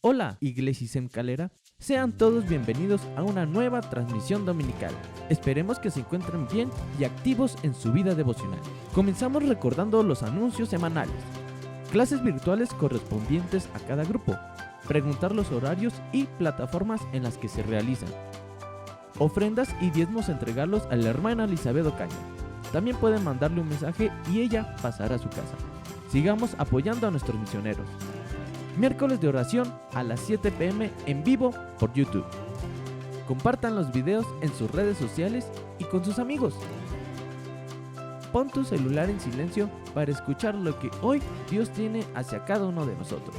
Hola, Iglesia Isem Calera. Sean todos bienvenidos a una nueva transmisión dominical. Esperemos que se encuentren bien y activos en su vida devocional. Comenzamos recordando los anuncios semanales, clases virtuales correspondientes a cada grupo, preguntar los horarios y plataformas en las que se realizan, ofrendas y diezmos entregarlos a la hermana Elizabeth Ocaña. También pueden mandarle un mensaje y ella pasará a su casa. Sigamos apoyando a nuestros misioneros. Miércoles de oración a las 7 p.m. en vivo por YouTube. Compartan los videos en sus redes sociales y con sus amigos. Pon tu celular en silencio para escuchar lo que hoy Dios tiene hacia cada uno de nosotros.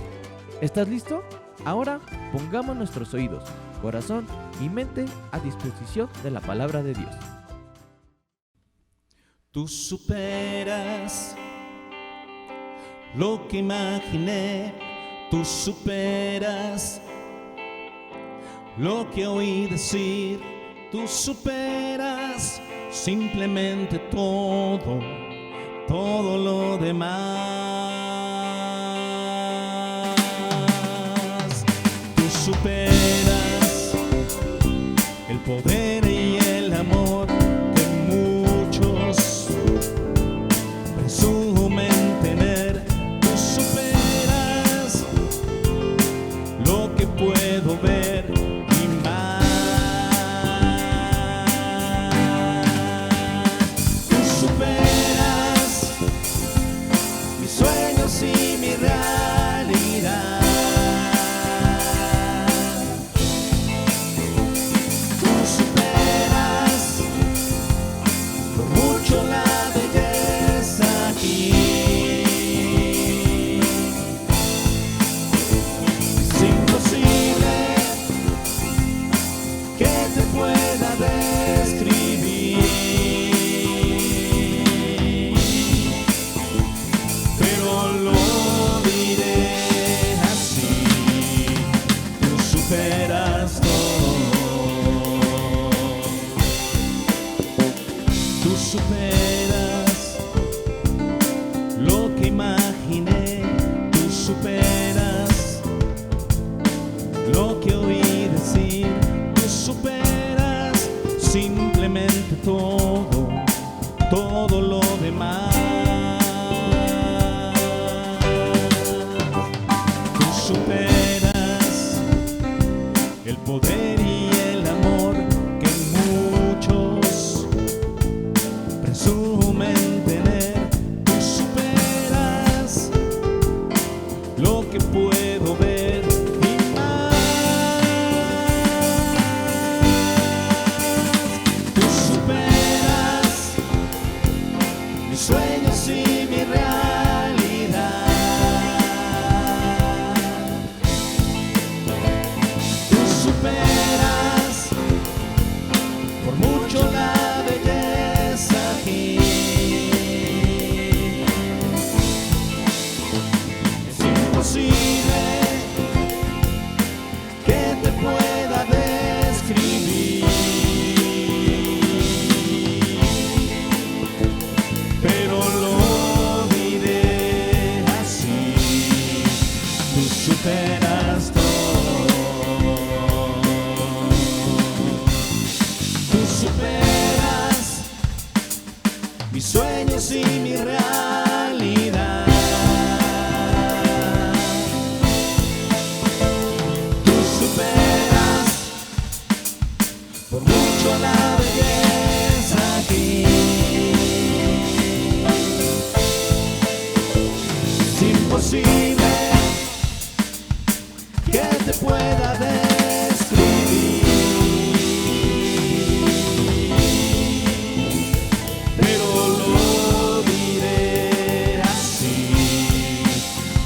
¿Estás listo? Ahora pongamos nuestros oídos, corazón y mente a disposición de la palabra de Dios. Tú superas lo que imaginé, tú superas lo que oí decir, tú superas simplemente todo lo demás. Tú superas el poder y el amor que muchos presumen tener. Tú superas lo que puedo ver y más. Tú superas mis sueños y mi realidad. Tú superas por mucho la belleza aquí. Es imposible que te pueda describir, pero lo diré así: tú superas todo. Tú superas lo que imaginé, tú superas lo que oí decir, tú superas simplemente todo lo demás. Tú superas el poder y el amor que muchos presumen tener. Tú superas lo que puedo ver y más. Tú superas mis sueños y mi realidad. Tú superas por mucho la belleza aquí. Es imposible que te pueda describir, pero lo diré así: tú superas todo. Tú superas mis sueños y mi realidad. Tú superas por mucho la belleza aquí. Es imposible que te pueda describir, pero lo diré así: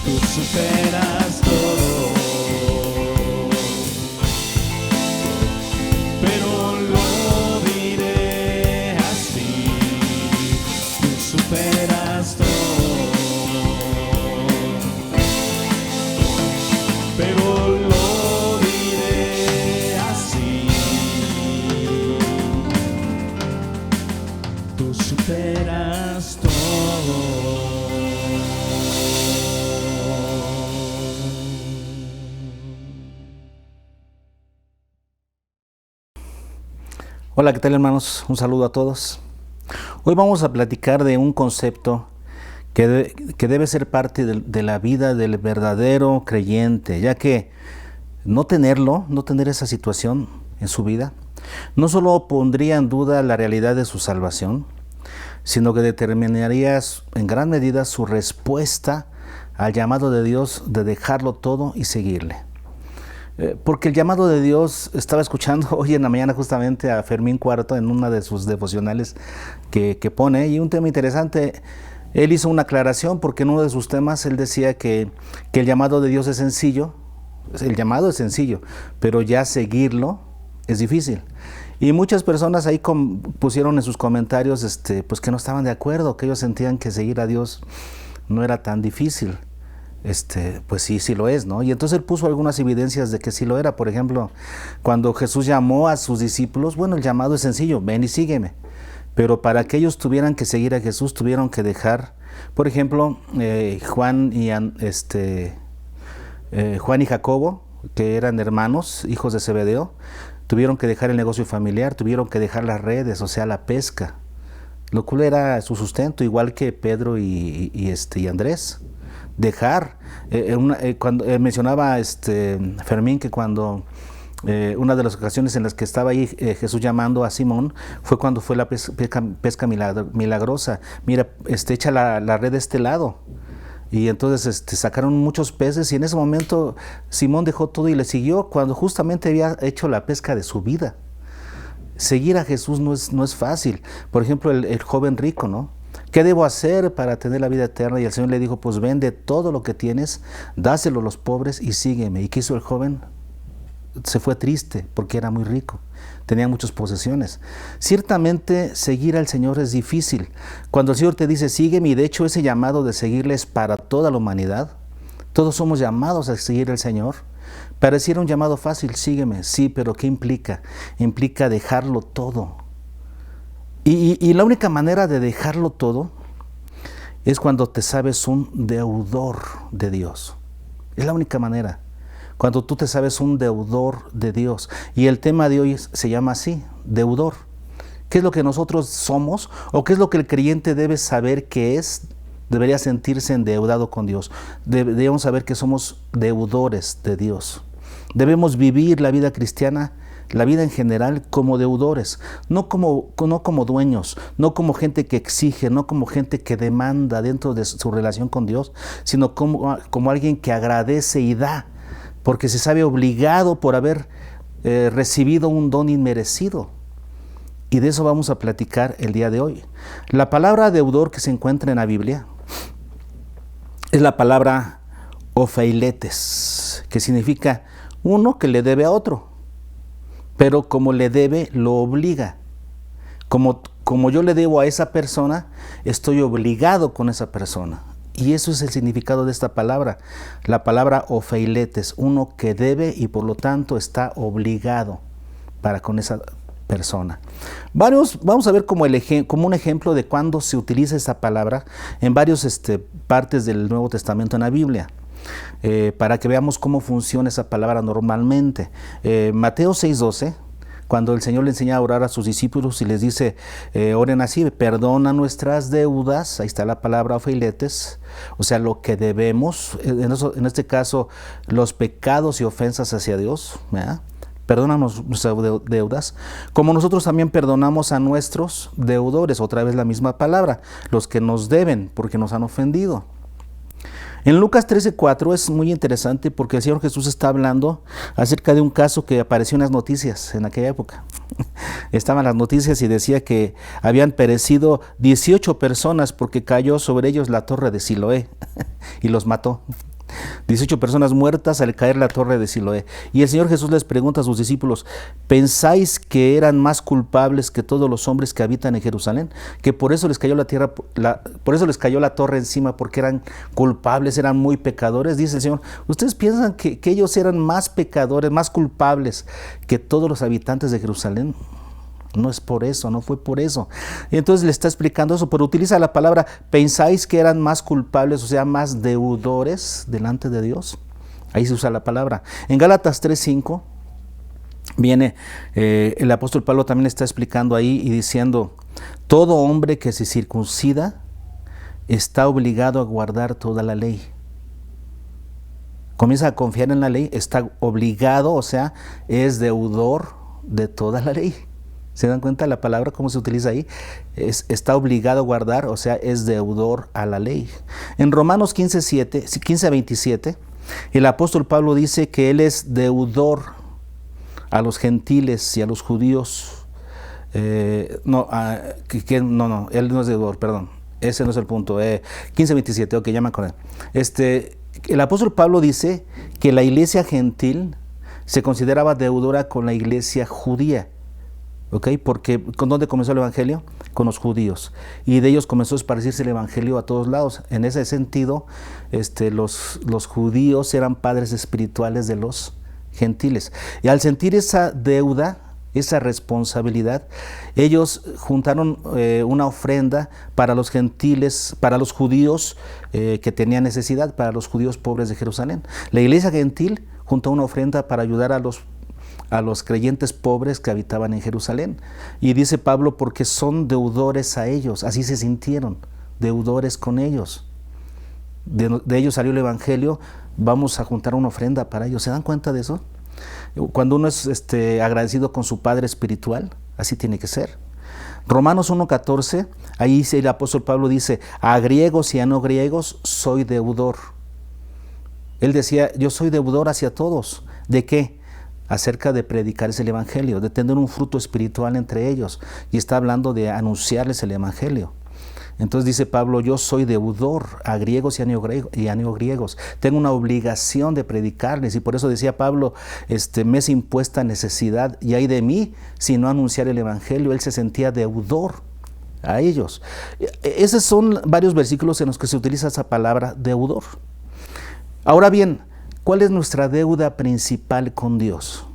tú superas todo. Pero lo diré así: tú superas todo. Pero lo diré así: tú superas todo. Hola, ¿qué tal, hermanos? Un saludo a todos. Hoy vamos a platicar de un concepto que debe ser parte de la vida del verdadero creyente, ya que no tener esa situación en su vida, no solo pondría en duda la realidad de su salvación, sino que determinaría en gran medida su respuesta al llamado de Dios de dejarlo todo y seguirle. Porque el llamado de Dios, estaba escuchando hoy en la mañana justamente a Fermín Cuarto en una de sus devocionales que pone, y un tema interesante. Él hizo una aclaración porque en uno de sus temas él decía que el llamado de Dios es sencillo. El llamado es sencillo, pero ya seguirlo es difícil. Y muchas personas ahí pusieron en sus comentarios pues que no estaban de acuerdo, que ellos sentían que seguir a Dios no era tan difícil. Pues sí lo es, ¿no? Y entonces él puso algunas evidencias de que sí lo era. Por ejemplo, cuando Jesús llamó a sus discípulos, bueno, el llamado es sencillo, ven y sígueme. Pero para que ellos tuvieran que seguir a Jesús, tuvieron que dejar, por ejemplo, Juan y Jacobo, que eran hermanos, hijos de Zebedeo, tuvieron que dejar el negocio familiar, tuvieron que dejar las redes, o sea, la pesca, lo cual era su sustento, igual que Pedro y Andrés. Dejar, cuando mencionaba Fermín que cuando una de las ocasiones en las que estaba ahí Jesús llamando a Simón fue cuando fue la pesca milagrosa. Mira, echa la red de este lado. Y entonces sacaron muchos peces, y en ese momento Simón dejó todo y le siguió cuando justamente había hecho la pesca de su vida. Seguir a Jesús no es fácil. Por ejemplo, el joven rico, ¿no? ¿Qué debo hacer para tener la vida eterna? Y el Señor le dijo, pues vende todo lo que tienes, dáselo a los pobres y sígueme. ¿Y qué hizo el joven? Se fue triste porque era muy rico, tenía muchas posesiones. Ciertamente seguir al Señor es difícil. Cuando el Señor te dice sígueme, y de hecho ese llamado de seguirle es para toda la humanidad, todos somos llamados a seguir al Señor. Pareciera un llamado fácil, sígueme, sí, pero ¿qué implica? Implica dejarlo todo. Y la única manera de dejarlo todo es cuando te sabes un deudor de Dios. Es la única manera. Cuando tú te sabes un deudor de Dios. Y el tema de hoy se llama así, deudor. ¿Qué es lo que nosotros somos? ¿O qué es lo que el creyente debe saber que es? Debería sentirse endeudado con Dios. Debemos saber que somos deudores de Dios. Debemos vivir la vida cristiana, la vida en general, como deudores, no como dueños, no como gente que exige, no como gente que demanda dentro de su relación con Dios, sino como alguien que agradece y da, porque se sabe obligado por haber recibido un don inmerecido. Y de eso vamos a platicar el día de hoy. La palabra deudor que se encuentra en la Biblia es la palabra ofeiletes, que significa uno que le debe a otro. Pero como le debe, lo obliga. Como yo le debo a esa persona, estoy obligado con esa persona. Y eso es el significado de esta palabra. La palabra ofeiletes, uno que debe y por lo tanto está obligado para con esa persona. Vamos a ver como un ejemplo de cuándo se utiliza esa palabra en varias partes del Nuevo Testamento en la Biblia. Para que veamos cómo funciona esa palabra normalmente. Mateo 6:12, cuando el Señor le enseña a orar a sus discípulos y les dice, oren así, perdona nuestras deudas, ahí está la palabra ofeiletes, o sea, lo que debemos, en este caso, los pecados y ofensas hacia Dios, ¿verdad? Perdónanos nuestras deudas, como nosotros también perdonamos a nuestros deudores, otra vez la misma palabra, los que nos deben porque nos han ofendido. En Lucas 13:4 es muy interesante porque el Señor Jesús está hablando acerca de un caso que apareció en las noticias en aquella época. Estaban las noticias y decía que habían perecido 18 personas porque cayó sobre ellos la torre de Siloé y los mató. 18 personas muertas al caer la torre de Siloé. Y el Señor Jesús les pregunta a sus discípulos, ¿pensáis que eran más culpables que todos los hombres que habitan en Jerusalén? Que por eso les cayó por eso les cayó la torre encima, porque eran culpables, eran muy pecadores. Dice el Señor, ¿ustedes piensan que ellos eran más pecadores, más culpables que todos los habitantes de Jerusalén? No es por eso, no fue por eso. Y entonces le está explicando eso, pero utiliza la palabra, ¿pensáis que eran más culpables, o sea, más deudores delante de Dios? Ahí se usa la palabra. En Gálatas 3:5, viene, el apóstol Pablo también está explicando ahí y diciendo, todo hombre que se circuncida está obligado a guardar toda la ley. Comienza a confiar en la ley, está obligado, o sea, es deudor de toda la ley. ¿Se dan cuenta la palabra, cómo se utiliza ahí? Está obligado a guardar, o sea, es deudor a la ley. En Romanos 15:27, el apóstol Pablo dice que él es deudor a los gentiles y a los judíos. Él no es deudor, perdón. Ese no es el punto. 15:27, ok, ya me acordé. El apóstol Pablo dice que la iglesia gentil se consideraba deudora con la iglesia judía. ¿Ok? Porque ¿con dónde comenzó el evangelio? Con los judíos. Y de ellos comenzó a esparcirse el evangelio a todos lados. En ese sentido, los judíos eran padres espirituales de los gentiles. Y al sentir esa deuda, esa responsabilidad, ellos juntaron una ofrenda para los gentiles, para los judíos que tenían necesidad, para los judíos pobres de Jerusalén. La iglesia gentil juntó una ofrenda para ayudar a los creyentes pobres que habitaban en Jerusalén. Y dice Pablo, porque son deudores a ellos, así se sintieron, deudores con ellos. De ellos salió el evangelio, vamos a juntar una ofrenda para ellos. ¿Se dan cuenta de eso? Cuando uno es agradecido con su padre espiritual, así tiene que ser. Romanos 1:14, ahí el apóstol Pablo dice, a griegos y a no griegos soy deudor. Él decía, yo soy deudor hacia todos. ¿De qué? Acerca de predicarles el evangelio, de tener un fruto espiritual entre ellos. Y está hablando de anunciarles el evangelio. Entonces dice Pablo, yo soy deudor a griegos y a no griegos. Tengo una obligación de predicarles. Y por eso decía Pablo, me es impuesta necesidad y hay de mí si no anunciar el evangelio. Él se sentía deudor a ellos. Esos son varios versículos en los que se utiliza esa palabra deudor. Ahora bien, ¿cuál es nuestra deuda principal con Dios?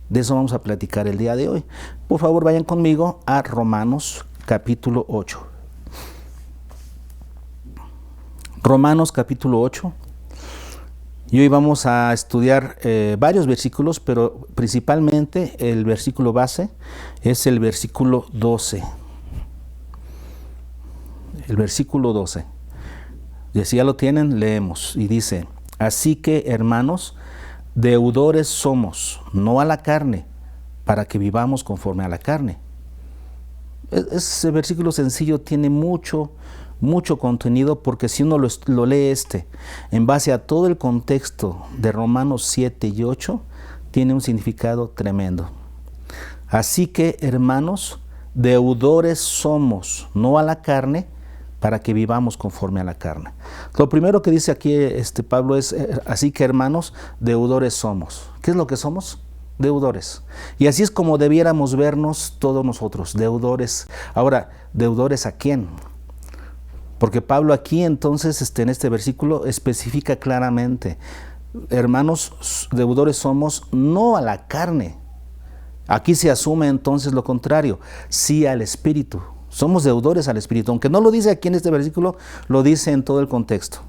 De eso vamos a platicar el día de hoy. Por favor, vayan conmigo a Romanos capítulo 8. Romanos capítulo 8. Y hoy vamos a estudiar varios versículos, pero principalmente el versículo base es el versículo 12. El versículo 12. Y si ya lo tienen, leemos. Y dice, así que, hermanos, deudores somos, no a la carne, para que vivamos conforme a la carne. Ese versículo sencillo tiene mucho contenido, porque si uno lo lee en base a todo el contexto de Romanos 7 y 8, tiene un significado tremendo. Así que, hermanos, deudores somos, no a la carne, para que vivamos conforme a la carne. Lo primero que dice aquí Pablo es, así que hermanos, deudores somos. ¿Qué es lo que somos? Deudores. Y así es como debiéramos vernos todos nosotros, deudores. Ahora, ¿deudores a quién? Porque Pablo aquí entonces en este versículo especifica claramente, hermanos, deudores somos no a la carne. Aquí se asume entonces lo contrario, sí al Espíritu. Somos deudores al Espíritu, aunque no lo dice aquí en este versículo, lo dice en todo el contexto.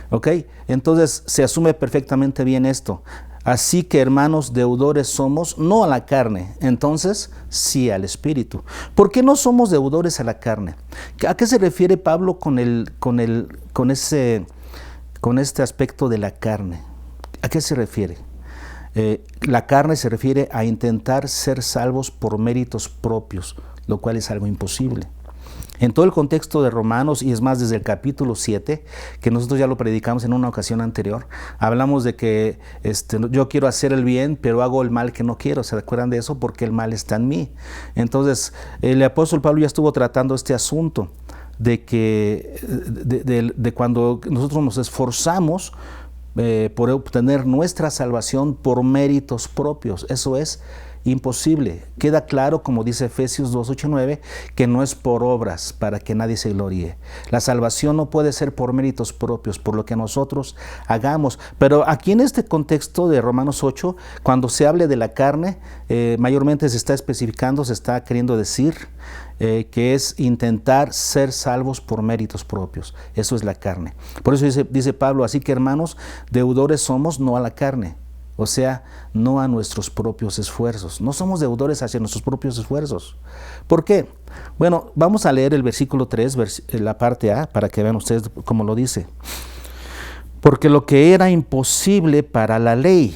¿Ok? Entonces se asume perfectamente bien esto. Así que, hermanos, deudores somos, no a la carne, entonces sí al Espíritu. ¿Por qué no somos deudores a la carne? ¿A qué se refiere Pablo con este aspecto de la carne? ¿A qué se refiere? La carne se refiere a intentar ser salvos por méritos propios, lo cual es algo imposible. En todo el contexto de Romanos, y es más desde el capítulo 7, que nosotros ya lo predicamos en una ocasión anterior, hablamos de que yo quiero hacer el bien, pero hago el mal que no quiero. ¿Se acuerdan de eso? Porque el mal está en mí. Entonces, el apóstol Pablo ya estuvo tratando este asunto de que de cuando nosotros nos esforzamos por obtener nuestra salvación por méritos propios. Eso es imposible. Queda claro, como dice Efesios 2:8-9, que no es por obras para que nadie se gloríe. La salvación no puede ser por méritos propios, por lo que nosotros hagamos. Pero aquí en este contexto de Romanos 8, cuando se hable de la carne, mayormente se está especificando, se está queriendo decir que es intentar ser salvos por méritos propios. Eso es la carne. Por eso dice Pablo, así que hermanos, deudores somos no a la carne. O sea, no a nuestros propios esfuerzos. No somos deudores hacia nuestros propios esfuerzos. ¿Por qué? Bueno, vamos a leer el versículo 3, la parte A, para que vean ustedes cómo lo dice. Porque lo que era imposible para la ley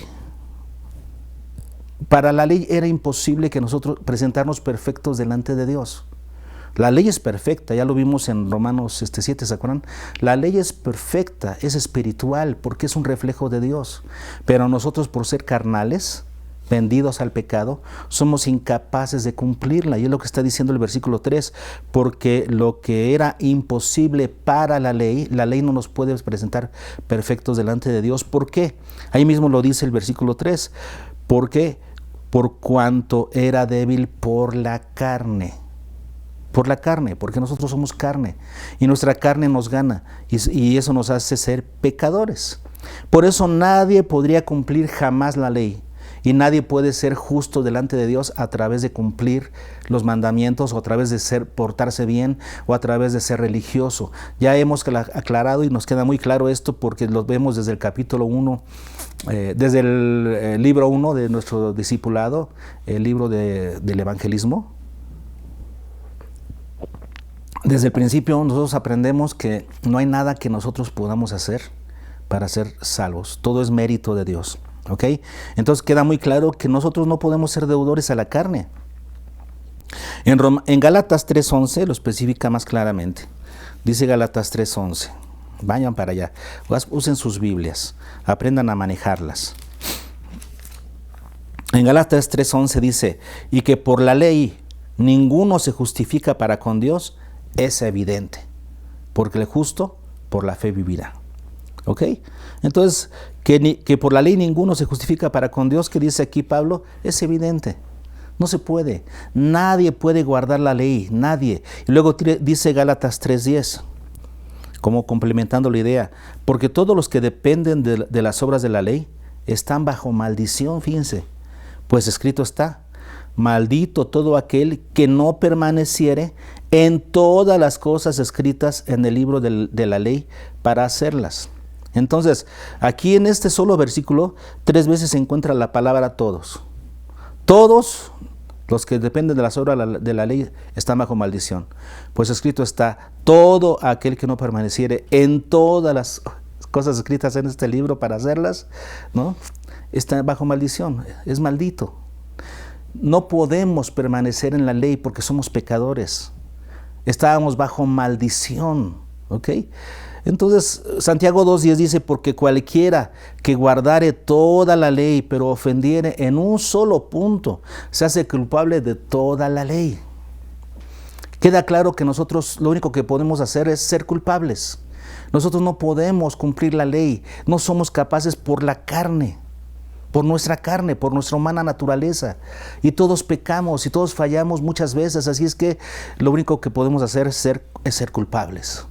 era imposible que nosotros presentarnos perfectos delante de Dios. La ley es perfecta, ya lo vimos en Romanos 7, ¿se acuerdan? La ley es perfecta, es espiritual, porque es un reflejo de Dios. Pero nosotros, por ser carnales, vendidos al pecado, somos incapaces de cumplirla. Y es lo que está diciendo el versículo 3, porque lo que era imposible para la ley no nos puede presentar perfectos delante de Dios. ¿Por qué? Ahí mismo lo dice el versículo 3, porque por cuanto era débil por la carne. Por la carne, porque nosotros somos carne y nuestra carne nos gana y eso nos hace ser pecadores. Por eso nadie podría cumplir jamás la ley y nadie puede ser justo delante de Dios a través de cumplir los mandamientos o a través de portarse bien o a través de ser religioso. Ya hemos aclarado y nos queda muy claro esto porque lo vemos desde el capítulo 1, desde el libro 1 de nuestro discipulado, el libro del evangelismo. Desde el principio nosotros aprendemos que no hay nada que nosotros podamos hacer para ser salvos. Todo es mérito de Dios. ¿Ok? Entonces queda muy claro que nosotros no podemos ser deudores a la carne. En Gálatas 3:11 lo especifica más claramente. Dice Gálatas 3:11. Vayan para allá. Usen sus Biblias. Aprendan a manejarlas. En Gálatas 3:11 dice, y que por la ley ninguno se justifica para con Dios, es evidente, porque el justo por la fe vivirá. ¿Ok? Entonces, que por la ley ninguno se justifica para con Dios, que dice aquí Pablo, es evidente. No se puede. Nadie puede guardar la ley, nadie. Y luego dice Gálatas 3:10, como complementando la idea, porque todos los que dependen de las obras de la ley están bajo maldición, fíjense, pues escrito está, maldito todo aquel que no permaneciere en todas las cosas escritas en el libro de la ley para hacerlas. Entonces, aquí en este solo versículo, 3 veces se encuentra la palabra todos. Todos los que dependen de las obras de la ley están bajo maldición. Pues escrito está, todo aquel que no permaneciere en todas las cosas escritas en este libro para hacerlas, ¿no? Está bajo maldición, es maldito. No podemos permanecer en la ley porque somos pecadores. Estábamos bajo maldición, ¿ok? Entonces, Santiago 2:10 dice, porque cualquiera que guardare toda la ley, pero ofendiere en un solo punto, se hace culpable de toda la ley. Queda claro que nosotros lo único que podemos hacer es ser culpables. Nosotros no podemos cumplir la ley, no somos capaces por la carne. Por nuestra carne, por nuestra humana naturaleza. Y todos pecamos y todos fallamos muchas veces. Así es que lo único que podemos hacer es ser culpables.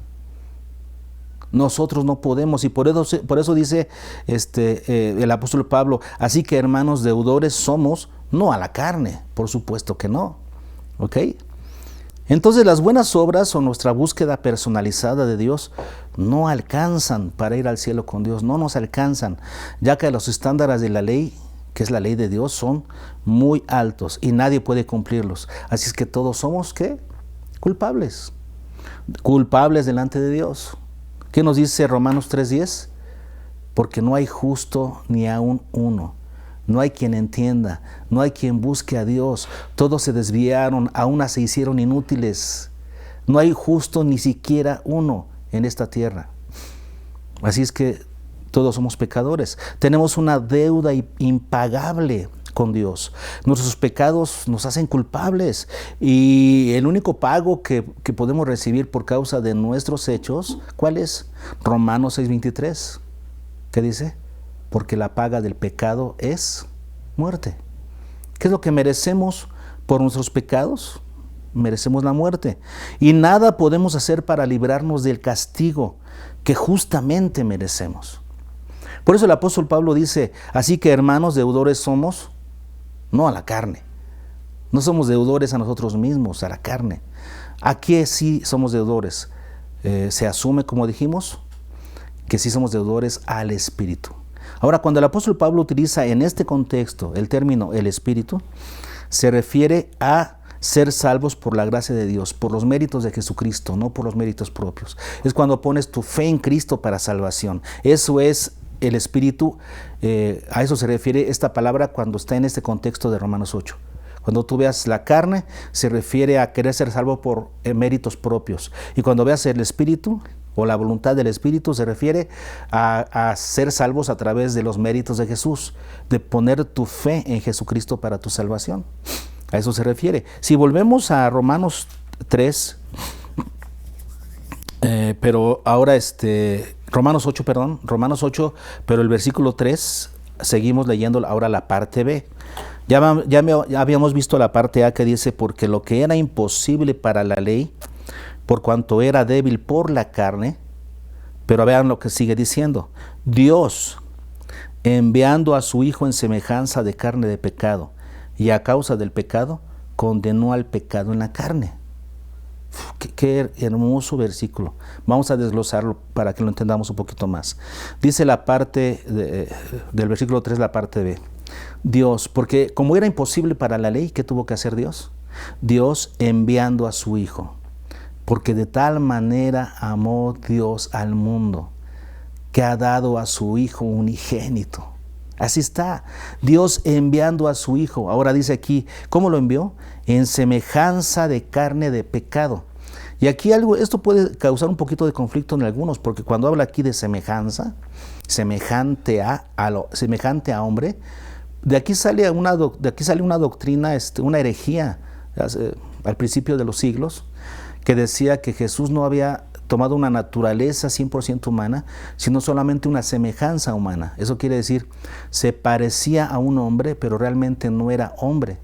Nosotros no podemos, y por eso dice el apóstol Pablo, así que hermanos deudores somos, no a la carne, por supuesto que no. ¿Ok? Entonces las buenas obras o nuestra búsqueda personalizada de Dios no alcanzan para ir al cielo con Dios, no nos alcanzan, ya que los estándares de la ley, que es la ley de Dios, son muy altos y nadie puede cumplirlos. Así es que todos somos, ¿qué? Culpables. Culpables delante de Dios. ¿Qué nos dice Romanos 3:10? Porque no hay justo ni aún uno. No hay quien entienda, no hay quien busque a Dios. Todos se desviaron, a una se hicieron inútiles. No hay justo ni siquiera uno en esta tierra. Así es que todos somos pecadores. Tenemos una deuda impagable con Dios. Nuestros pecados nos hacen culpables y el único pago que podemos recibir por causa de nuestros hechos, ¿cuál es? Romanos 6:23. ¿Qué dice? Porque la paga del pecado es muerte. ¿Qué es lo que merecemos por nuestros pecados? Merecemos la muerte. Y nada podemos hacer para librarnos del castigo que justamente merecemos. Por eso el apóstol Pablo dice, así que hermanos deudores somos, no a la carne. No somos deudores a nosotros mismos, a la carne. Aquí sí somos deudores. Se asume, como dijimos, que sí somos deudores al Espíritu. Ahora, cuando el apóstol Pablo utiliza en este contexto el término el Espíritu, se refiere a ser salvos por la gracia de Dios, por los méritos de Jesucristo, no por los méritos propios. Es cuando pones tu fe en Cristo para salvación. Eso es el Espíritu, a eso se refiere esta palabra cuando está en este contexto de Romanos 8. Cuando tú veas la carne, se refiere a querer ser salvo por méritos propios. Y cuando veas el Espíritu o la voluntad del Espíritu, se refiere a ser salvos a través de los méritos de Jesús, de poner tu fe en Jesucristo para tu salvación. A eso se refiere. Si volvemos a Romanos 3, pero ahora Romanos 8, pero el versículo 3, seguimos leyendo ahora la parte B. Ya habíamos visto la parte A que dice, porque lo que era imposible para la ley, por cuanto era débil por la carne, pero vean lo que sigue diciendo, Dios, enviando a su Hijo en semejanza de carne de pecado, y a causa del pecado, condenó al pecado en la carne. Qué hermoso versículo. Vamos a desglosarlo para que lo entendamos un poquito más. Dice la parte del versículo 3, la parte B. Dios, porque como era imposible para la ley, ¿qué tuvo que hacer Dios? Dios enviando a su Hijo. Porque de tal manera amó Dios al mundo, que ha dado a su Hijo unigénito. Así está, Dios enviando a su Hijo. Ahora dice aquí, ¿cómo lo envió? En semejanza de carne de pecado. Y aquí esto puede causar un poquito de conflicto en algunos, porque cuando habla aquí de semejanza, semejante a hombre, de aquí sale una doctrina, una herejía al principio de los siglos, que decía que Jesús no había tomado una naturaleza 100% humana, sino solamente una semejanza humana. Eso quiere decir, se parecía a un hombre, pero realmente no era hombre.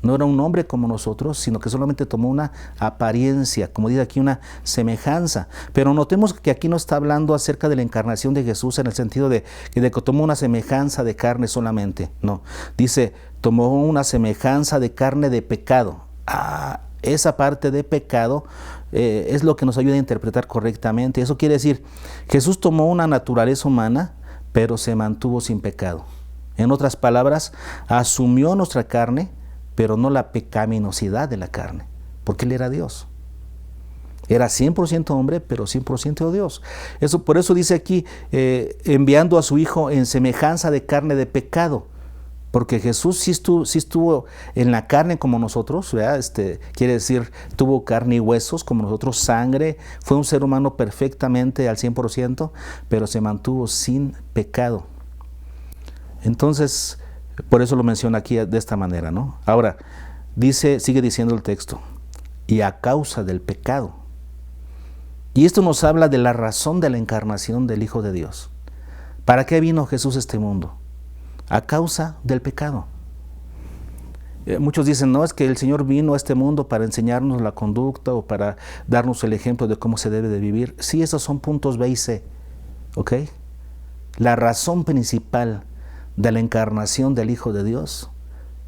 No era un hombre como nosotros, sino que solamente tomó una apariencia, como dice aquí, una semejanza. Pero notemos que aquí no está hablando acerca de la encarnación de Jesús en el sentido de que tomó una semejanza de carne solamente. No, dice, tomó una semejanza de carne de pecado. Esa parte de pecado es lo que nos ayuda a interpretar correctamente. Eso quiere decir, Jesús tomó una naturaleza humana, pero se mantuvo sin pecado. En otras palabras, asumió nuestra carne, pero no la pecaminosidad de la carne, porque Él era Dios. Era 100% hombre, pero 100% Dios. Por eso dice aquí, enviando a su Hijo en semejanza de carne de pecado. Porque Jesús sí estuvo en la carne como nosotros, ¿verdad? Quiere decir, tuvo carne y huesos como nosotros, sangre, fue un ser humano perfectamente al 100%, pero se mantuvo sin pecado. Entonces, por eso lo menciona aquí de esta manera, ¿no? Ahora, sigue diciendo el texto, y a causa del pecado. Y esto nos habla de la razón de la encarnación del Hijo de Dios. ¿Para qué vino Jesús a este mundo? A causa del pecado. Muchos dicen, no, es que el Señor vino a este mundo para enseñarnos la conducta o para darnos el ejemplo de cómo se debe de vivir. Sí, esos son puntos B y C, ¿ok? La razón principal de la encarnación del Hijo de Dios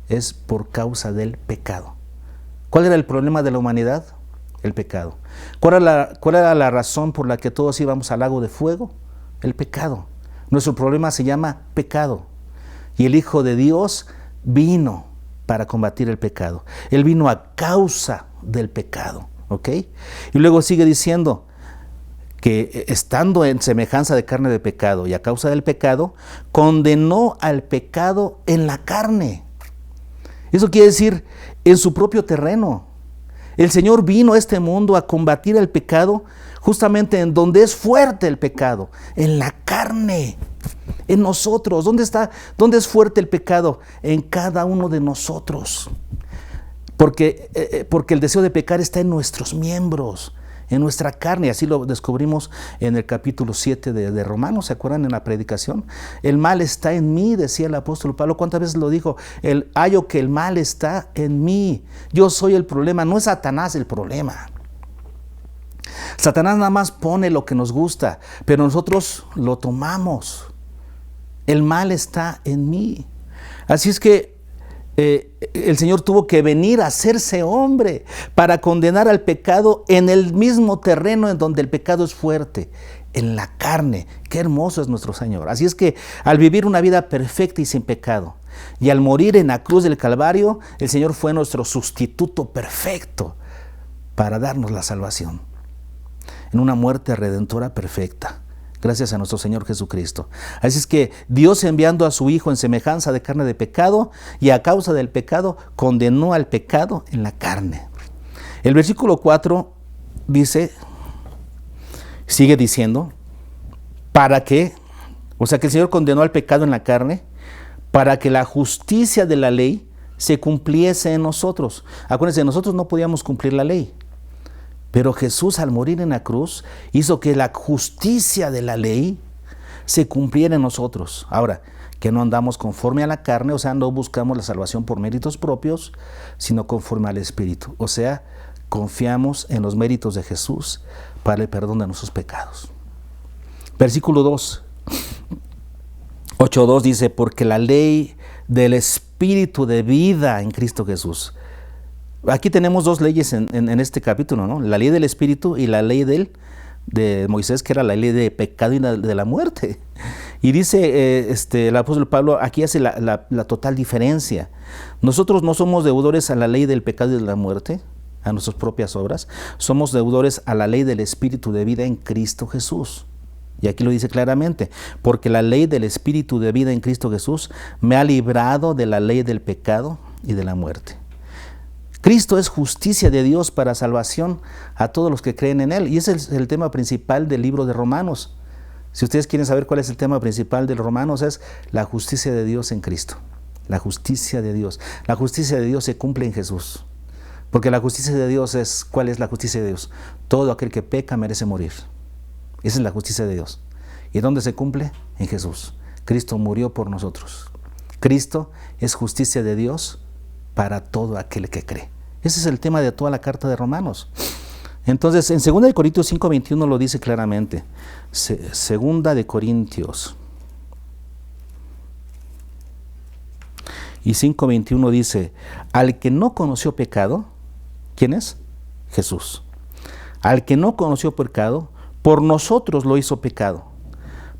es por causa del pecado. ¿Cuál era el problema de la humanidad? El pecado. ¿Cuál era la razón por la que todos íbamos al lago de fuego? El pecado. Nuestro problema se llama pecado. Y el Hijo de Dios vino para combatir el pecado. Él vino a causa del pecado, ¿ok? Y luego sigue diciendo que estando en semejanza de carne de pecado y a causa del pecado, condenó al pecado en la carne. Eso quiere decir en su propio terreno. El Señor vino a este mundo a combatir el pecado justamente en donde es fuerte el pecado, en la carne. En nosotros. ¿Dónde es fuerte el pecado? En cada uno de nosotros. Porque el deseo de pecar está en nuestros miembros, en nuestra carne. Así lo descubrimos en el capítulo 7 de Romanos. ¿Se acuerdan en la predicación? El mal está en mí, decía el apóstol Pablo. ¿Cuántas veces lo dijo? Hallo que el mal está en mí. Yo soy el problema. No es Satanás el problema. Satanás nada más pone lo que nos gusta, pero nosotros lo tomamos. El mal está en mí. Así es que el Señor tuvo que venir a hacerse hombre para condenar al pecado en el mismo terreno en donde el pecado es fuerte, en la carne. Qué hermoso es nuestro Señor. Así es que al vivir una vida perfecta y sin pecado, y al morir en la cruz del Calvario, el Señor fue nuestro sustituto perfecto para darnos la salvación. En una muerte redentora perfecta, gracias a nuestro Señor Jesucristo. Así es que Dios, enviando a su Hijo en semejanza de carne de pecado, y a causa del pecado, condenó al pecado en la carne. El versículo 4 dice, sigue diciendo, para que, o sea que el Señor condenó al pecado en la carne, para que la justicia de la ley se cumpliese en nosotros. Acuérdense, nosotros no podíamos cumplir la ley, pero Jesús, al morir en la cruz, hizo que la justicia de la ley se cumpliera en nosotros. Ahora, que no andamos conforme a la carne, o sea, no buscamos la salvación por méritos propios, sino conforme al Espíritu. O sea, confiamos en los méritos de Jesús para el perdón de nuestros pecados. Versículo 2. 8:2 dice, porque la ley del Espíritu de vida en Cristo Jesús. Aquí tenemos dos leyes en este capítulo, ¿no? La ley del Espíritu y la ley de Moisés, que era la ley de pecado y de la muerte. Y dice el apóstol Pablo, aquí hace la total diferencia. Nosotros no somos deudores a la ley del pecado y de la muerte, a nuestras propias obras. Somos deudores a la ley del Espíritu de vida en Cristo Jesús. Y aquí lo dice claramente, porque la ley del Espíritu de vida en Cristo Jesús me ha librado de la ley del pecado y de la muerte. Cristo es justicia de Dios para salvación a todos los que creen en Él. Y ese es el tema principal del libro de Romanos. Si ustedes quieren saber cuál es el tema principal de Romanos, es la justicia de Dios en Cristo. La justicia de Dios. La justicia de Dios se cumple en Jesús. Porque la justicia de Dios es, ¿cuál es la justicia de Dios? Todo aquel que peca merece morir. Esa es la justicia de Dios. ¿Y dónde se cumple? En Jesús. Cristo murió por nosotros. Cristo es justicia de Dios para todo aquel que cree. Ese es el tema de toda la carta de Romanos. Entonces, en 2 Corintios 5:21 lo dice claramente. 2 Corintios y 5:21 dice, al que no conoció pecado, ¿quién es? Jesús. Al que no conoció pecado, por nosotros lo hizo pecado,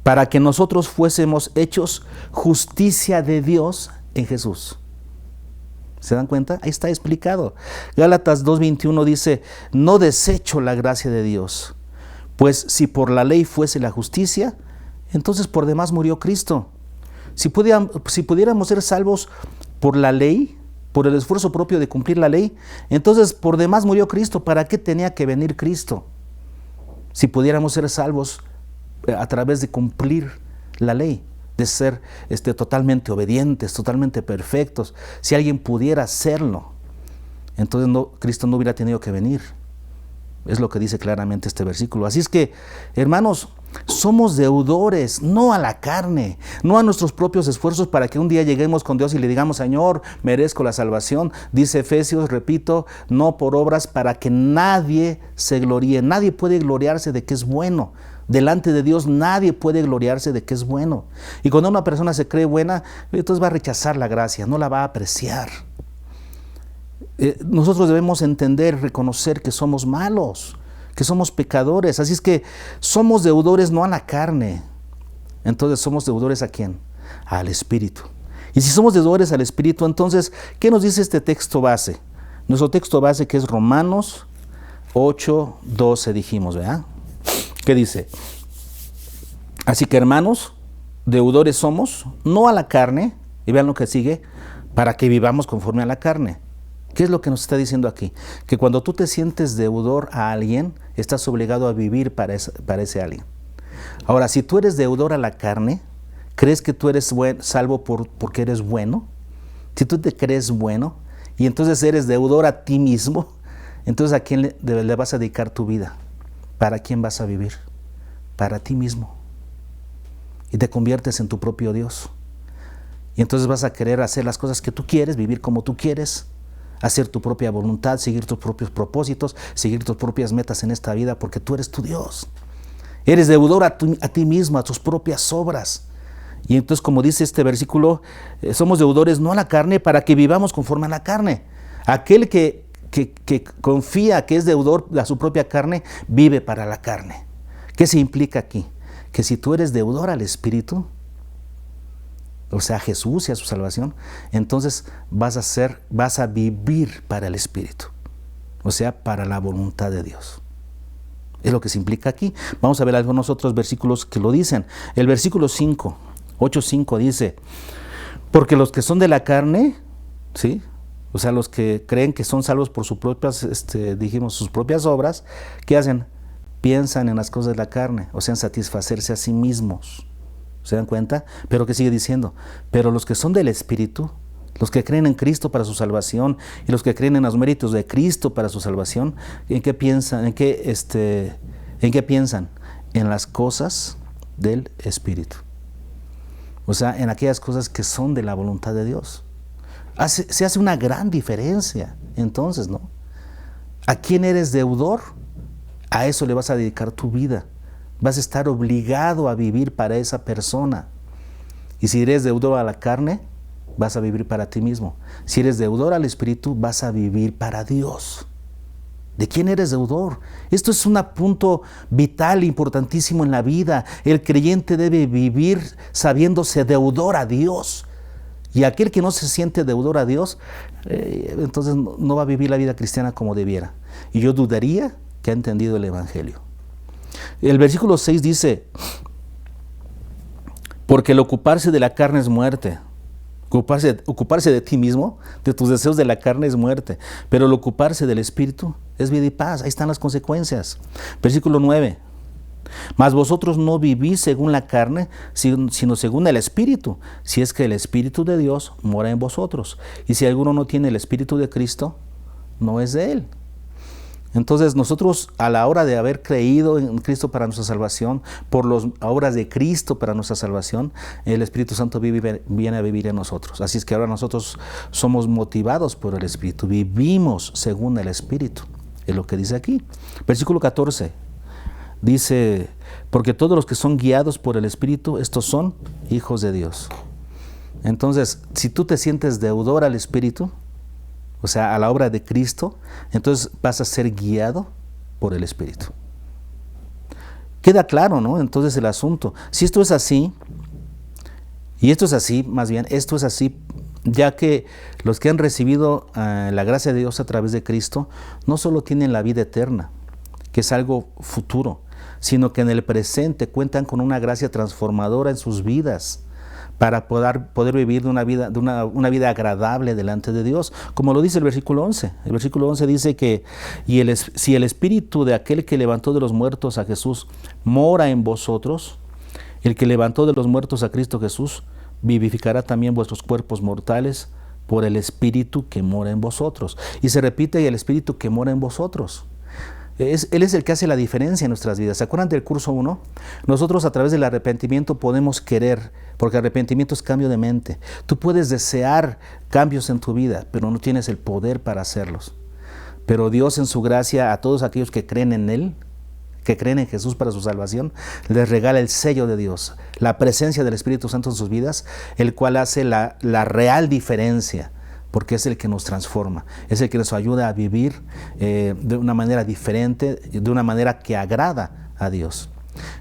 para que nosotros fuésemos hechos justicia de Dios en Jesús. ¿Se dan cuenta? Ahí está explicado. Gálatas 2:21 dice, no desecho la gracia de Dios, pues si por la ley fuese la justicia, entonces por demás murió Cristo. Si pudiéramos ser salvos por la ley, por el esfuerzo propio de cumplir la ley, entonces por demás murió Cristo. ¿Para qué tenía que venir Cristo? Si pudiéramos ser salvos a través de cumplir la ley, de ser totalmente obedientes, totalmente perfectos. Si alguien pudiera hacerlo, entonces Cristo no hubiera tenido que venir. Es lo que dice claramente este versículo. Así es que, hermanos, somos deudores, no a la carne, no a nuestros propios esfuerzos para que un día lleguemos con Dios y le digamos, Señor, merezco la salvación. Dice Efesios, repito, no por obras para que nadie se gloríe. Nadie puede gloriarse de que es bueno. Delante de Dios nadie puede gloriarse de que es bueno. Y cuando una persona se cree buena, entonces va a rechazar la gracia, no la va a apreciar. Nosotros debemos entender, reconocer que somos malos, que somos pecadores. Así es que somos deudores no a la carne. Entonces somos deudores ¿a quién? Al Espíritu. Y si somos deudores al Espíritu, entonces, ¿qué nos dice este texto base? Nuestro texto base, que es Romanos 8:12, dijimos, ¿verdad? ¿Qué dice? Así que, hermanos, deudores somos, no a la carne, y vean lo que sigue, para que vivamos conforme a la carne. ¿Qué es lo que nos está diciendo aquí? Que cuando tú te sientes deudor a alguien, estás obligado a vivir para ese alguien. Ahora, si tú eres deudor a la carne, ¿crees que tú eres salvo porque eres bueno? Si tú te crees bueno, y entonces eres deudor a ti mismo, entonces ¿a quién le vas a dedicar tu vida? ¿Para quién vas a vivir? Para ti mismo. Y te conviertes en tu propio Dios. Y entonces vas a querer hacer las cosas que tú quieres, vivir como tú quieres, hacer tu propia voluntad, seguir tus propios propósitos, seguir tus propias metas en esta vida, porque tú eres tu Dios. Eres deudor a ti mismo, a tus propias obras. Y entonces, como dice este versículo, somos deudores no a la carne para que vivamos conforme a la carne. Aquel que confía que es deudor a su propia carne, vive para la carne. ¿Qué se implica aquí? Que si tú eres deudor al Espíritu, o sea, a Jesús y a su salvación, entonces vas a vivir para el Espíritu, o sea, para la voluntad de Dios. Es lo que se implica aquí. Vamos a ver algunos otros versículos que lo dicen. El versículo 8:5 dice, porque los que son de la carne, ¿sí?, o sea, los que creen que son salvos por sus propias, sus propias obras, ¿qué hacen? Piensan en las cosas de la carne, o sea, en satisfacerse a sí mismos. ¿Se dan cuenta? Pero que sigue diciendo, pero los que son del Espíritu, los que creen en Cristo para su salvación y los que creen en los méritos de Cristo para su salvación, ¿en qué piensan? ¿En qué piensan? En las cosas del Espíritu. O sea, en aquellas cosas que son de la voluntad de Dios. Se hace una gran diferencia, entonces, ¿no? ¿A quién eres deudor? A eso le vas a dedicar tu vida. Vas a estar obligado a vivir para esa persona. Y si eres deudor a la carne, vas a vivir para ti mismo. Si eres deudor al Espíritu, vas a vivir para Dios. ¿De quién eres deudor? Esto es un punto vital, importantísimo en la vida. El creyente debe vivir sabiéndose deudor a Dios. Y aquel que no se siente deudor a Dios, entonces no va a vivir la vida cristiana como debiera. Y yo dudaría que ha entendido el Evangelio. El versículo 6 dice, porque el ocuparse de la carne es muerte. Ocuparse de ti mismo, de tus deseos de la carne es muerte, pero el ocuparse del Espíritu es vida y paz. Ahí están las consecuencias. Versículo 9. Mas vosotros no vivís según la carne, sino según el Espíritu, si es que el Espíritu de Dios mora en vosotros. Y si alguno no tiene el Espíritu de Cristo, no es de él. Entonces nosotros, a la hora de haber creído en Cristo para nuestra salvación, por las obras de Cristo para nuestra salvación, el Espíritu Santo viene a vivir en nosotros. Así es que ahora nosotros somos motivados por el Espíritu, vivimos según el Espíritu. Es lo que dice aquí. Versículo 14 dice, porque todos los que son guiados por el Espíritu, estos son hijos de Dios. Entonces, si tú te sientes deudor al Espíritu, o sea, a la obra de Cristo, entonces vas a ser guiado por el Espíritu. Queda claro, ¿no? Entonces el asunto. Si esto es así, y esto es así, más bien, esto es así, ya que los que han recibido la gracia de Dios a través de Cristo, no solo tienen la vida eterna, que es algo futuro, sino que en el presente cuentan con una gracia transformadora en sus vidas, para poder vivir una vida agradable delante de Dios, como lo dice el versículo 11. El versículo 11 dice que si el Espíritu de aquel que levantó de los muertos a Jesús mora en vosotros, el que levantó de los muertos a Cristo Jesús vivificará también vuestros cuerpos mortales por el Espíritu que mora en vosotros. Y se repite, el Espíritu que mora en vosotros. Él es el que hace la diferencia en nuestras vidas. ¿Se acuerdan del curso 1? Nosotros a través del arrepentimiento podemos querer, porque arrepentimiento es cambio de mente. Tú puedes desear cambios en tu vida, pero no tienes el poder para hacerlos. Pero Dios en su gracia a todos aquellos que creen en Él, que creen en Jesús para su salvación, les regala el sello de Dios, la presencia del Espíritu Santo en sus vidas, el cual hace la real diferencia. Porque es el que nos transforma, es el que nos ayuda a vivir de una manera diferente, de una manera que agrada a Dios.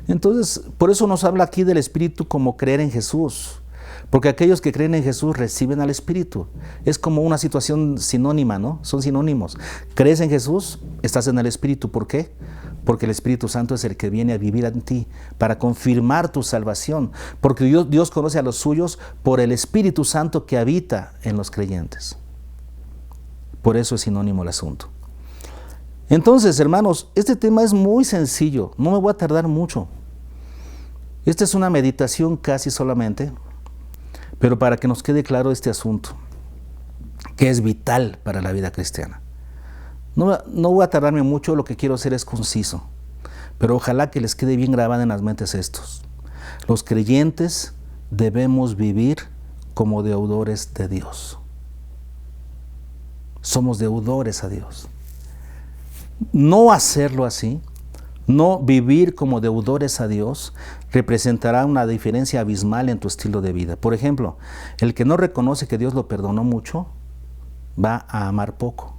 Entonces, por eso nos habla aquí del Espíritu como creer en Jesús, porque aquellos que creen en Jesús reciben al Espíritu. Es como una situación sinónima, ¿no? Son sinónimos. Crees en Jesús, estás en el Espíritu. ¿Por qué? Porque el Espíritu Santo es el que viene a vivir en ti para confirmar tu salvación. Porque Dios conoce a los suyos por el Espíritu Santo que habita en los creyentes. Por eso es sinónimo el asunto. Entonces, hermanos, este tema es muy sencillo. No me voy a tardar mucho. Esta es una meditación casi solamente, pero para que nos quede claro este asunto, que es vital para la vida cristiana. No voy a tardarme mucho, lo que quiero hacer es conciso, pero ojalá que les quede bien grabado en las mentes estos. Los creyentes debemos vivir como deudores de Dios. Somos deudores a Dios. No hacerlo así, no vivir como deudores a Dios, representará una diferencia abismal en tu estilo de vida. Por ejemplo, el que no reconoce que Dios lo perdonó mucho, va a amar poco.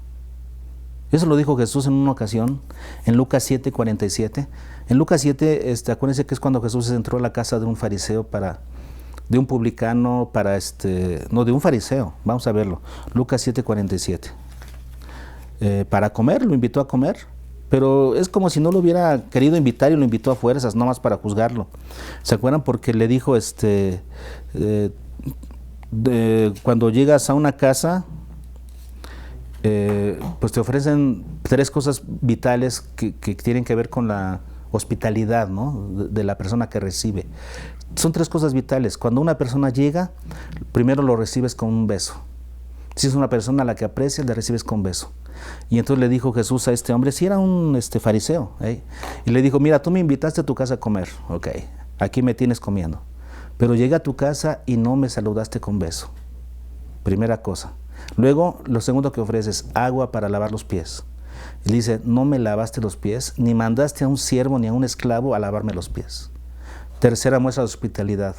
Eso lo dijo Jesús en una ocasión, en Lucas 7:47. En Lucas 7, acuérdense que es cuando Jesús entró a la casa de un fariseo de un publicano de un fariseo. Vamos a verlo. Lucas 7:47. Para comer, lo invitó a comer, pero es como si no lo hubiera querido invitar y lo invitó a fuerzas, no más para juzgarlo. ¿Se acuerdan? Porque le dijo, cuando llegas a una casa, pues te ofrecen 3 cosas vitales que tienen que ver con la hospitalidad, ¿no? de la persona que recibe. Son 3 cosas vitales. Cuando una persona llega, primero lo recibes con un beso. Si es una persona a la que aprecias, le recibes con beso. Y entonces le dijo Jesús a este hombre, si era un fariseo, y le dijo, mira, tú me invitaste a tu casa a comer, ok, aquí me tienes comiendo, pero llegué a tu casa y no me saludaste con beso. Primera cosa. Luego, lo segundo que ofreces, agua para lavar los pies. Y dice, no me lavaste los pies, ni mandaste a un siervo ni a un esclavo a lavarme los pies. Tercera muestra de hospitalidad,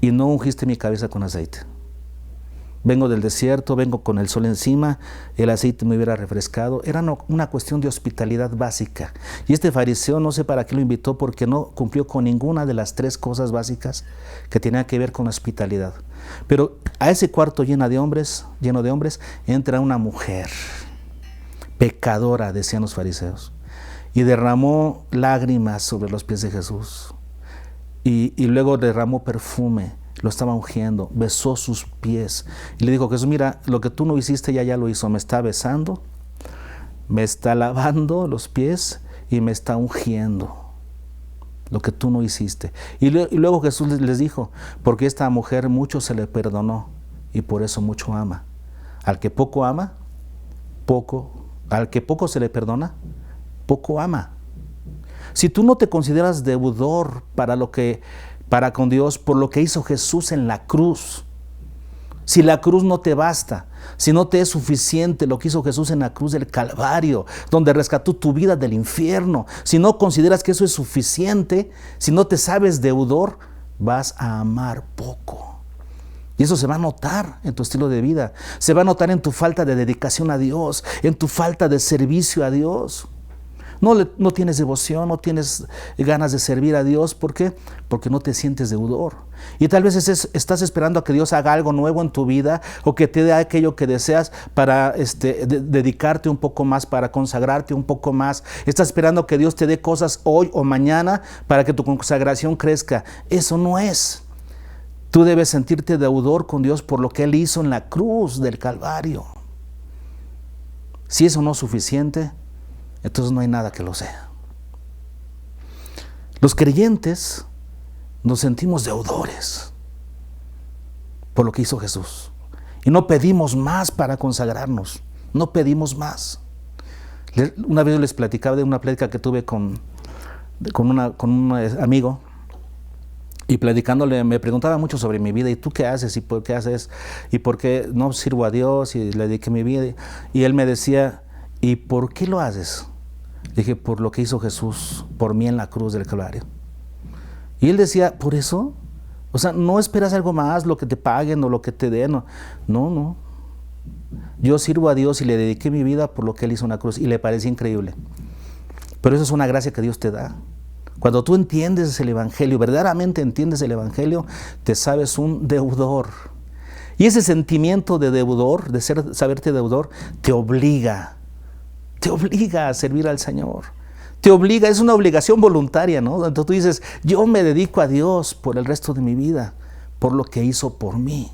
y no ungiste mi cabeza con aceite. Vengo del desierto, vengo con el sol encima, el aceite me hubiera refrescado. Era una cuestión de hospitalidad básica. Y este fariseo, no sé para qué lo invitó, porque no cumplió con ninguna de las 3 cosas básicas que tenían que ver con hospitalidad. Pero a ese cuarto lleno de hombres, entra una mujer pecadora, decían los fariseos, y derramó lágrimas sobre los pies de Jesús. Y luego derramó perfume. Lo estaba ungiendo, besó sus pies y le dijo, Jesús, mira, lo que tú no hiciste ya lo hizo, me está besando, me está lavando los pies y me está ungiendo, lo que tú no hiciste. Y luego Jesús les dijo, porque esta mujer mucho se le perdonó y por eso mucho ama. Al que poco ama, al que poco se le perdona, poco ama. Si tú no te consideras deudor para con Dios por lo que hizo Jesús en la cruz, si la cruz no te basta, si no te es suficiente lo que hizo Jesús en la cruz del Calvario, donde rescató tu vida del infierno, si no consideras que eso es suficiente, si no te sabes deudor, vas a amar poco. Y eso se va a notar en tu estilo de vida, se va a notar en tu falta de dedicación a Dios, en tu falta de servicio a Dios. No tienes devoción, no tienes ganas de servir a Dios. ¿Por qué? Porque no te sientes deudor. Y tal vez estás esperando a que Dios haga algo nuevo en tu vida o que te dé aquello que deseas para dedicarte un poco más, para consagrarte un poco más. Estás esperando que Dios te dé cosas hoy o mañana para que tu consagración crezca. Eso no es. Tú debes sentirte deudor con Dios por lo que Él hizo en la cruz del Calvario. Si eso no es suficiente, entonces no hay nada que lo sea. Los creyentes nos sentimos deudores por lo que hizo Jesús. Y no pedimos más para consagrarnos. No pedimos más. Una vez les platicaba de una plática que tuve con un amigo. Y platicándole, me preguntaba mucho sobre mi vida. ¿Y tú qué haces? ¿Y por qué haces? ¿Y por qué no sirvo a Dios? Y le dediqué mi vida. Y él me decía, ¿y por qué lo haces? Dije, por lo que hizo Jesús por mí en la cruz del Calvario. Y él decía, ¿por eso? O sea, no esperas algo más, lo que te paguen o lo que te den. No. Yo sirvo a Dios y le dediqué mi vida por lo que Él hizo en la cruz. Y le parecía increíble. Pero eso es una gracia que Dios te da. Cuando tú entiendes el Evangelio, verdaderamente entiendes el Evangelio, te sabes un deudor. Y ese sentimiento de deudor, saberte deudor, te obliga a servir al Señor. Es una obligación voluntaria, ¿no? Entonces tú dices, yo me dedico a Dios por el resto de mi vida, por lo que hizo por mí.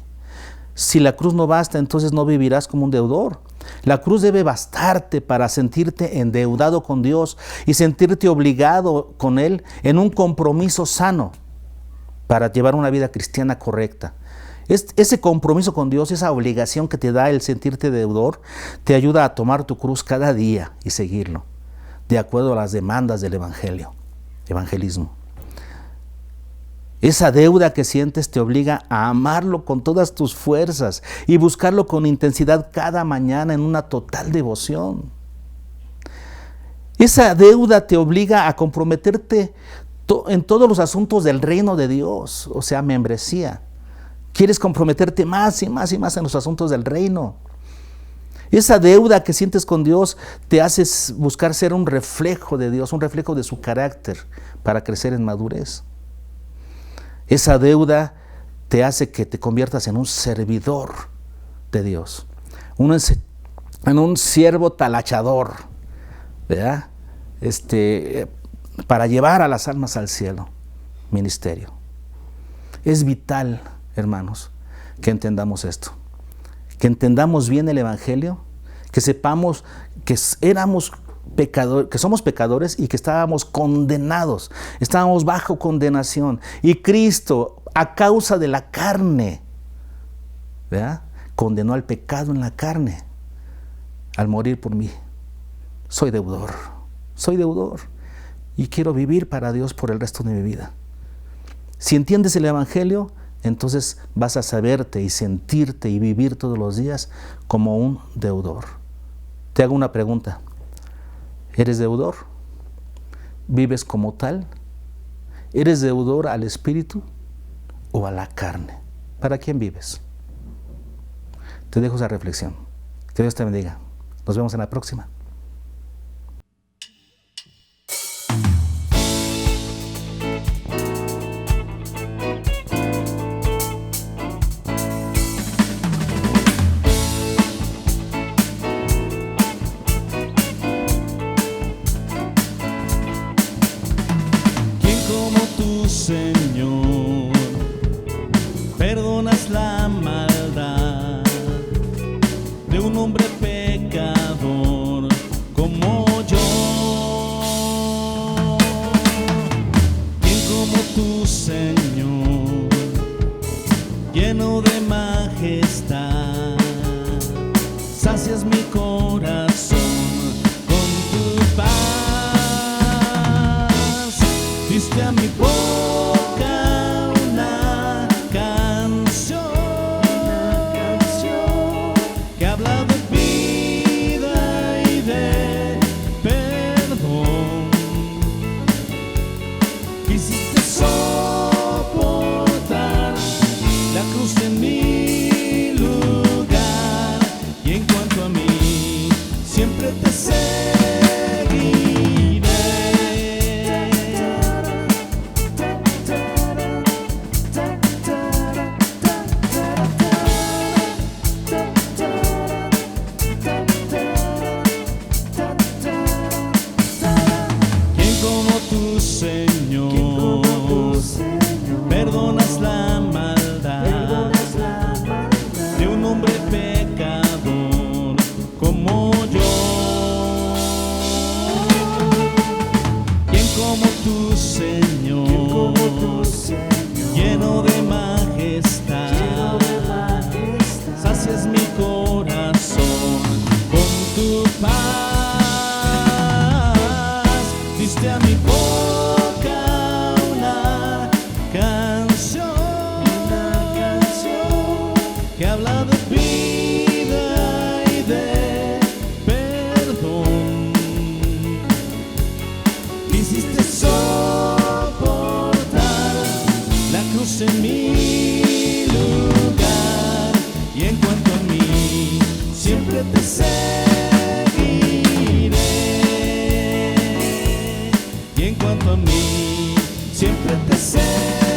Si la cruz no basta, entonces no vivirás como un deudor. La cruz debe bastarte para sentirte endeudado con Dios y sentirte obligado con Él en un compromiso sano para llevar una vida cristiana correcta. Ese compromiso con Dios, esa obligación que te da el sentirte deudor, te ayuda a tomar tu cruz cada día y seguirlo, de acuerdo a las demandas del evangelismo. Esa deuda que sientes te obliga a amarlo con todas tus fuerzas y buscarlo con intensidad cada mañana en una total devoción. Esa deuda te obliga a comprometerte en todos los asuntos del reino de Dios, o sea, membresía. Quieres comprometerte más y más y más en los asuntos del reino. Esa deuda que sientes con Dios te hace buscar ser un reflejo de Dios, un reflejo de su carácter para crecer en madurez. Esa deuda te hace que te conviertas en un servidor de Dios, en un siervo talachador, ¿verdad? Para llevar a las almas al cielo, ministerio. Es vital, hermanos, que entendamos esto, que entendamos bien el Evangelio, que sepamos que éramos pecadores, que somos pecadores y que estábamos condenados, estábamos bajo condenación. Y Cristo, a causa de la carne, ¿verdad?, condenó al pecado en la carne al morir por mí. Soy deudor y quiero vivir para Dios por el resto de mi vida. Si entiendes el Evangelio, entonces vas a saberte y sentirte y vivir todos los días como un deudor. Te hago una pregunta. ¿Eres deudor? ¿Vives como tal? ¿Eres deudor al Espíritu o a la carne? ¿Para quién vives? Te dejo esa reflexión. Que Dios te bendiga. Nos vemos en la próxima. Señor, perdonas la maldad de un hombre pecador como yo. ¿Quién como tú, Señor, lleno de majestad, sacias mi corazón con tu paz? Diste a mi boca una canción que habla de vida y de perdón. Quisiste soportar la cruz en mi lugar, y en cuanto a mí, siempre te seguiré. Señor, perdonas la maldad de un hombre pecador como yo. ¿Quién como tú, Señor, lleno de majestad, sacias mi corazón con tu paz? Diste a mi boca una canción que habla de vida y de perdón. Hiciste soportar la cruz en mi lugar, y en cuanto a mí, siempre te seguiré. Y en cuanto a mí, siempre te seguiré.